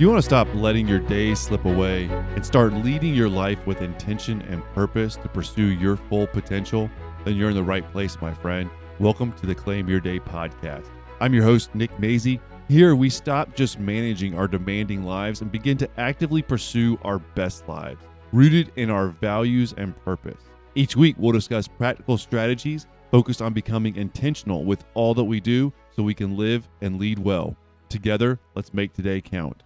you want to stop letting your days slip away and start leading your life with intention and purpose to pursue your full potential, then you're in the right place, my friend. Welcome to the Claim Your Day podcast. I'm your host, Nick Mazie. Here, we stop just managing our demanding lives and begin to actively pursue our best lives, rooted in our values and purpose. Each week, we'll discuss practical strategies focused on becoming intentional with all that we do so we can live and lead well. Together, let's make today count.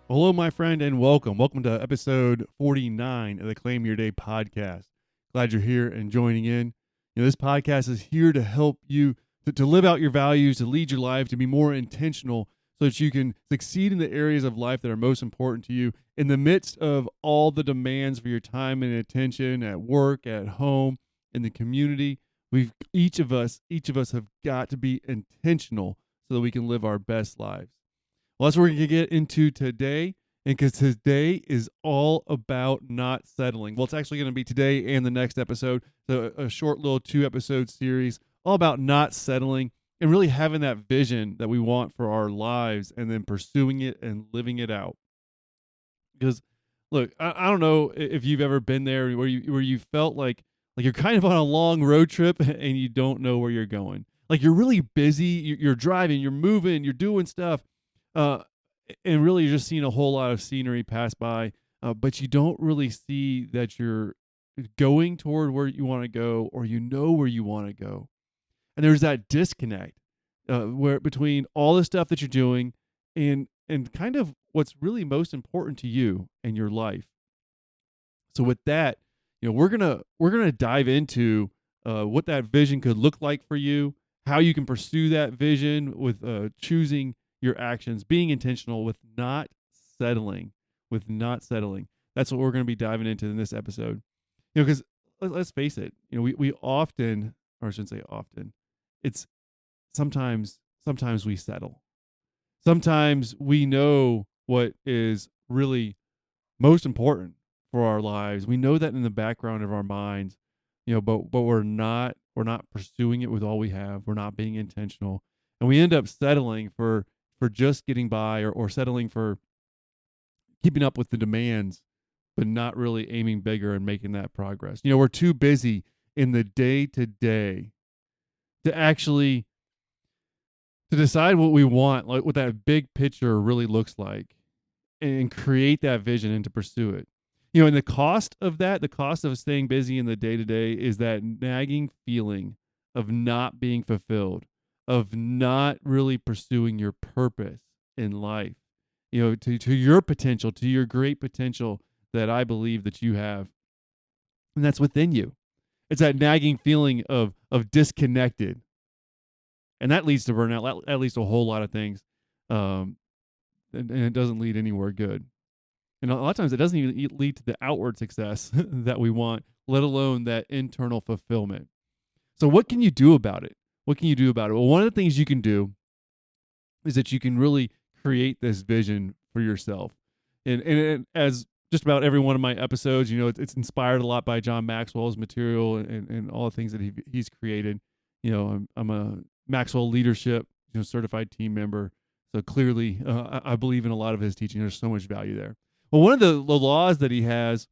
Hello, my friend, and welcome. Welcome to episode 49 of the Claim Your Day podcast. Glad you're here and joining in. This podcast is here to help you to live out your values, to lead your life, to be more intentional so that you can succeed in the areas of life that are most important to you in the midst of all the demands for your time and attention at work, at home, in the community. Each of us have got to be intentional so that we can live our best lives. Well, that's what we're going to get into today, and because today is all about not settling. Well, it's actually going to be today and the next episode, so a short little 2-episode series all about not settling and really having that vision that we want for our lives and then pursuing it and living it out. Because, look, I don't know if you've ever been there where you felt like you're kind of on a long road trip and you don't know where you're going. Like you're really busy, you're driving, you're moving, you're doing stuff, and really you're just seeing a whole lot of scenery pass by, but you don't really see that you're going toward where you want to go or you know where you want to go. And there's that disconnect where between all the stuff that you're doing and kind of what's really most important to you and your life. So with that, we're gonna dive into what that vision could look like for you, how you can pursue that vision with choosing your actions, being intentional with not settling. That's what we're going to be diving into in this episode. Because let's face it, we often, or I shouldn't say often, it's sometimes we settle. Sometimes we know what is really most important for our lives. We know that in the background of our minds, but we're not pursuing it with all we have. We're not being intentional, and we end up settling for just getting by or settling for keeping up with the demands, but not really aiming bigger and making that progress. We're too busy in the day-to-day to actually to decide what we want, like what that big picture really looks like, and create that vision and to pursue it. And the cost of staying busy in the day-to-day is that nagging feeling of not being fulfilled, of not really pursuing your purpose in life, to your potential, to your great potential that I believe that you have. And that's within you. It's that nagging feeling of disconnected. And that leads to burnout. That leads to a whole lot of things. And it doesn't lead anywhere good. And a lot of times it doesn't even lead to the outward success that we want, let alone that internal fulfillment. So what can you do about it? Well, one of the things you can do is that you can really create this vision for yourself. And as just about every one of my episodes, it's inspired a lot by John Maxwell's material and all the things that he's created. I'm a Maxwell leadership certified team member. So clearly, I believe in a lot of his teaching. There's so much value there. Well, one of the laws that he has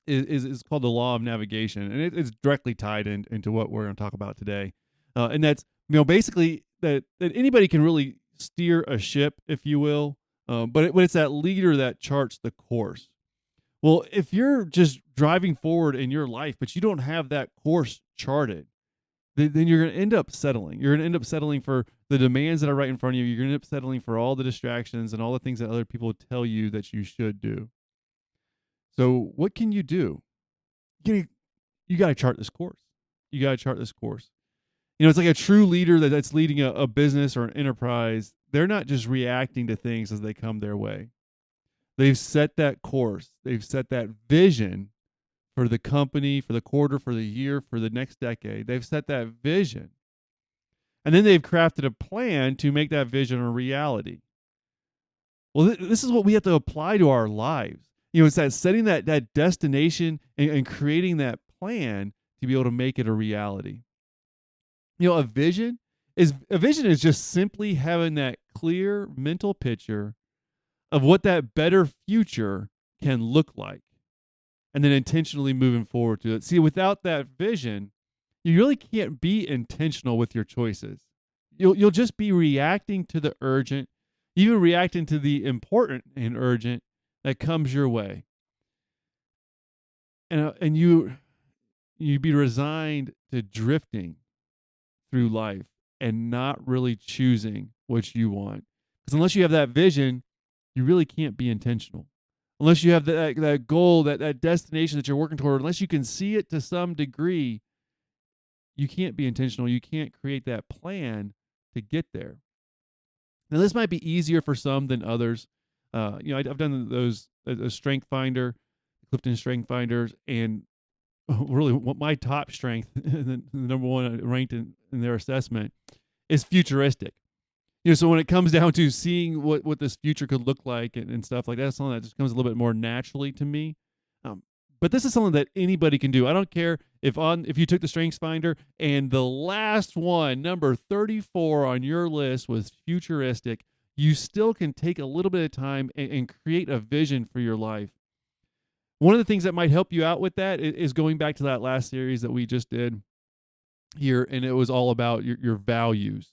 is called the law of navigation, and it's directly tied into what we're going to talk about today. And that's basically that anybody can really steer a ship, if you will, but it's that leader that charts the course. Well, if you're just driving forward in your life, but you don't have that course charted, then you're going to end up settling. You're going to end up settling for the demands that are right in front of you. You're going to end up settling for all the distractions and all the things that other people tell you that you should do. So what can you do? You got to chart this course. It's like a true leader that's leading a business or an enterprise. They're not just reacting to things as they come their way. They've set that course. They've set that vision for the company, for the quarter, for the year, for the next decade. They've set that vision. And then they've crafted a plan to make that vision a reality. Well, this is what we have to apply to our lives. It's that setting that destination and creating that plan to be able to make it a reality. A vision is just simply having that clear mental picture of what that better future can look like, and then intentionally moving forward to it. See, without that vision, you really can't be intentional with your choices. You'll just be reacting to the urgent, even reacting to the important and urgent that comes your way. And you'd be resigned to drifting through life and not really choosing what you want. Because unless you have that vision, you really can't be intentional. Unless you have that goal, that destination that you're working toward, unless you can see it to some degree, you can't be intentional. You can't create that plan to get there. Now, this might be easier for some than others. I've done those a strength finder, Clifton Strength Finders, and really what my top strength, the number one ranked in their assessment, is futuristic. So when it comes down to seeing what this future could look like and stuff like that, something that just comes a little bit more naturally to me. But this is something that anybody can do. I don't care if you took the Strengths Finder and the last one, number 34 on your list, was futuristic, you still can take a little bit of time and create a vision for your life. One of the things that might help you out with that is going back to that last series that we just did here, and it was all about your values.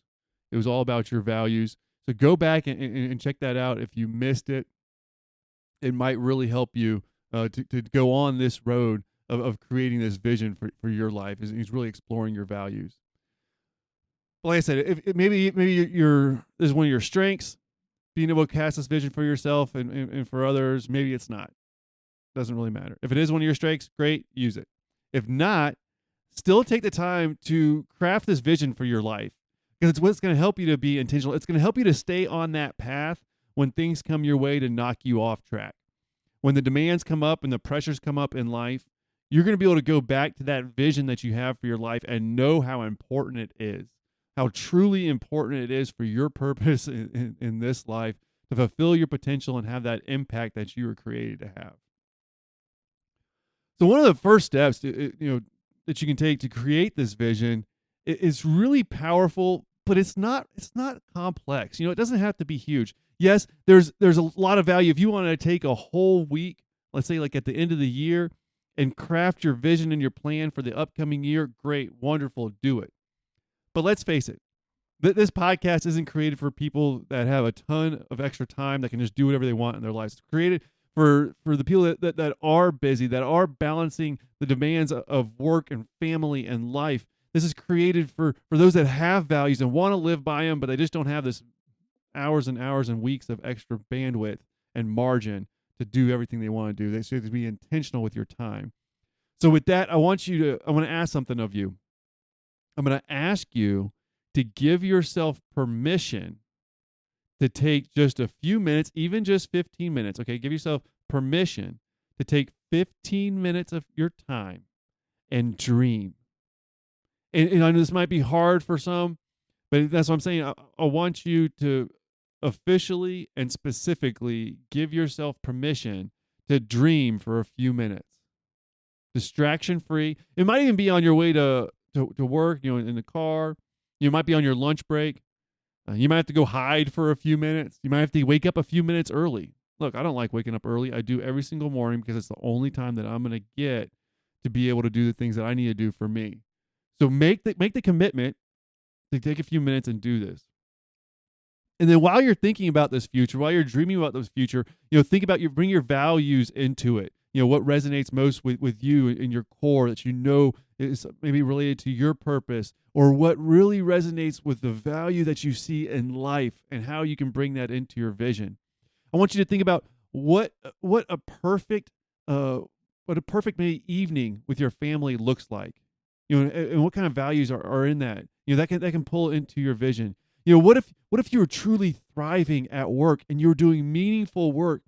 It was all about your values. So go back and check that out if you missed it. It might really help you to go on this road of creating this vision for your life. Is really exploring your values. But like I said, if maybe this is one of your strengths, being able to cast this vision for yourself and for others. Maybe it's not. Doesn't really matter. If it is one of your strengths, great, use it. If not, still take the time to craft this vision for your life, because it's what's going to help you to be intentional. It's going to help you to stay on that path when things come your way to knock you off track. When the demands come up and the pressures come up in life, you're going to be able to go back to that vision that you have for your life and know how important it is, how truly important it is for your purpose in this life to fulfill your potential and have that impact that you were created to have. So one of the first steps that you can take to create this vision is really powerful, but it's not complex. It doesn't have to be huge. Yes, there's a lot of value if you want to take a whole week, let's say like at the end of the year, and craft your vision and your plan for the upcoming year. Great, wonderful, do it. But let's face it, this podcast isn't created for people that have a ton of extra time that can just do whatever they want in their lives. It's created for the people that are busy, that are balancing the demands of work and family and life. This is created for those that have values and want to live by them, but they just don't have this hours and hours and weeks of extra bandwidth and margin to do everything they want to do. They have to be intentional with your time. So with that, I want to ask something of you. I'm going to ask you to give yourself permission to take just a few minutes, even just 15 minutes, okay? Give yourself permission to take 15 minutes of your time and dream. And I know this might be hard for some, but that's what I'm saying. I want you to officially and specifically give yourself permission to dream for a few minutes. Distraction free. It might even be on your way to work, in the car. You might be on your lunch break. You might have to go hide for a few minutes. You might have to wake up a few minutes early. Look, I don't like waking up early. I do every single morning because it's the only time that I'm going to get to be able to do the things that I need to do for me. So make the commitment to take a few minutes and do this. And then while you're thinking about this future, while you're dreaming about this future, think about bring your values into it. What resonates most with you in your core that is maybe related to your purpose, or what really resonates with the value that you see in life and how you can bring that into your vision. I want you to think about what a perfect maybe evening with your family looks like. And what kind of values are in that. That can pull into your vision. What if you were truly thriving at work and you were doing meaningful work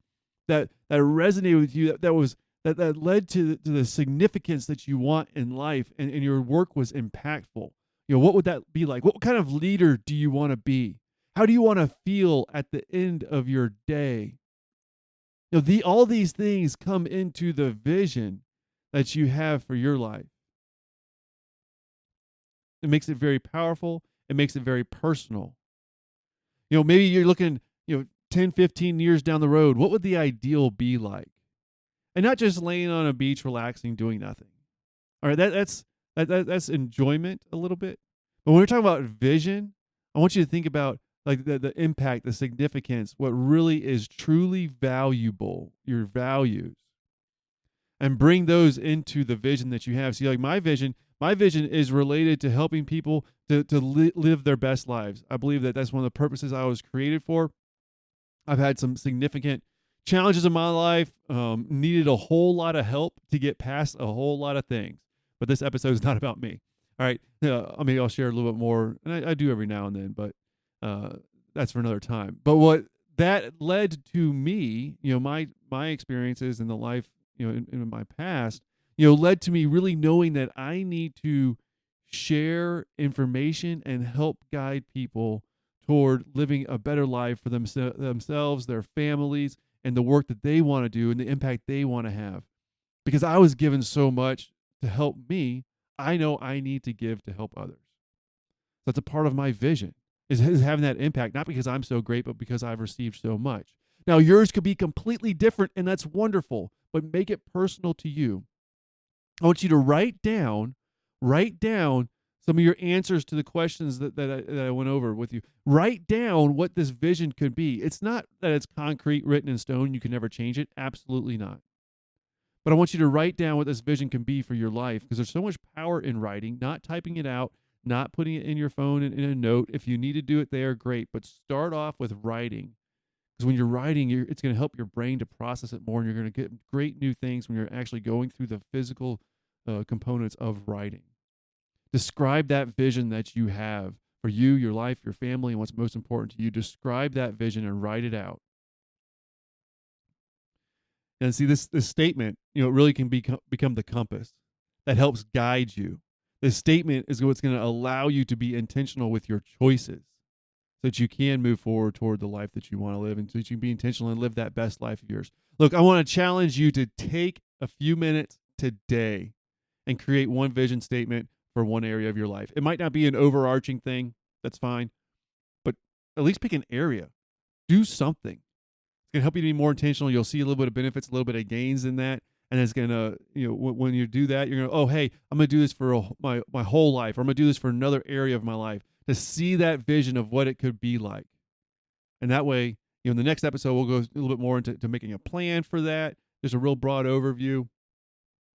that resonated with you, that led to the significance that you want in life, and your work was impactful. What would that be like? What kind of leader do you want to be? How do you want to feel at the end of your day? All these things come into the vision that you have for your life. It makes it very powerful. It makes it very personal. Maybe you're looking, 10, 15 years down the road, what would the ideal be like? And not just laying on a beach, relaxing, doing nothing. All right, that's enjoyment a little bit. But when we're talking about vision, I want you to think about like the impact, the significance, what really is truly valuable, your values, and bring those into the vision that you have. See, like my vision is related to helping people to live their best lives. I believe that that's one of the purposes I was created for. I've had some significant challenges in my life, needed a whole lot of help to get past a whole lot of things. But this episode is not about me. All right. I'll share a little bit more, and I do every now and then, but that's for another time. But what that led to me, my experiences in the life, in my past, led to me really knowing that I need to share information and help guide people toward living a better life for themselves, their families, and the work that they want to do and the impact they want to have. Because I was given so much to help me, I know I need to give to help others. That's a part of my vision, is having that impact, not because I'm so great, but because I've received so much. Now, yours could be completely different, and that's wonderful, but make it personal to you. I want you to write down some of your answers to the questions that I went over with you. Write down what this vision could be. It's not that it's concrete, written in stone, you can never change it. Absolutely not. But I want you to write down what this vision can be for your life, because there's so much power in writing, not typing it out, not putting it in your phone in a note. If you need to do it there, great. But start off with writing. Because when you're writing, it's going to help your brain to process it more, and you're going to get great new things when you're actually going through the physical components of writing. Describe that vision that you have for you, your life, your family, and what's most important to you. Describe that vision and write it out. And see, this statement, it really can become the compass that helps guide you. This statement is what's going to allow you to be intentional with your choices so that you can move forward toward the life that you want to live, and so that you can be intentional and live that best life of yours. Look, I want to challenge you to take a few minutes today and create one vision statement for one area of your life. It might not be an overarching thing. That's fine. But at least pick an area. Do something. It's going to help you to be more intentional. You'll see a little bit of benefits, a little bit of gains in that. And it's going to, when you do that, you're going to, oh, hey, I'm going to do this for my whole life, or I'm going to do this for another area of my life, to see that vision of what it could be like. And that way, in the next episode, we'll go a little bit more into making a plan for that. Just a real broad overview.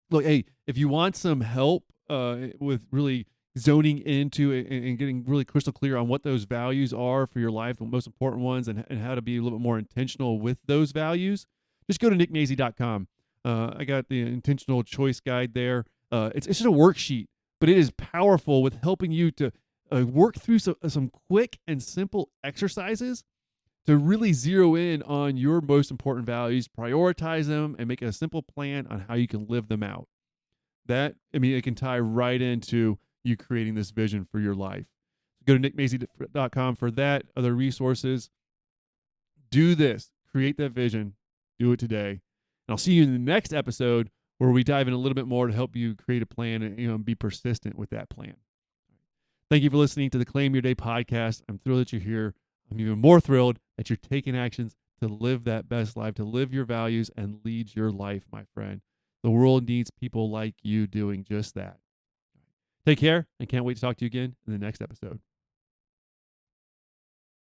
Look, hey, if you want some help with really zoning into and getting really crystal clear on what those values are for your life, the most important ones, and how to be a little bit more intentional with those values, just go to nicknazy.com. I got the intentional choice guide there. It's just a worksheet, but it is powerful with helping you to work through some quick and simple exercises to really zero in on your most important values, prioritize them, and make a simple plan on how you can live them out. It can tie right into you creating this vision for your life. Go to nickmazy.com for that, other resources. Do this. Create that vision. Do it today. And I'll see you in the next episode, where we dive in a little bit more to help you create a plan and be persistent with that plan. Thank you for listening to the Claim Your Day podcast. I'm thrilled that you're here. I'm even more thrilled that you're taking actions to live that best life, to live your values and lead your life, my friend. The world needs people like you doing just that. Take care, and can't wait to talk to you again in the next episode.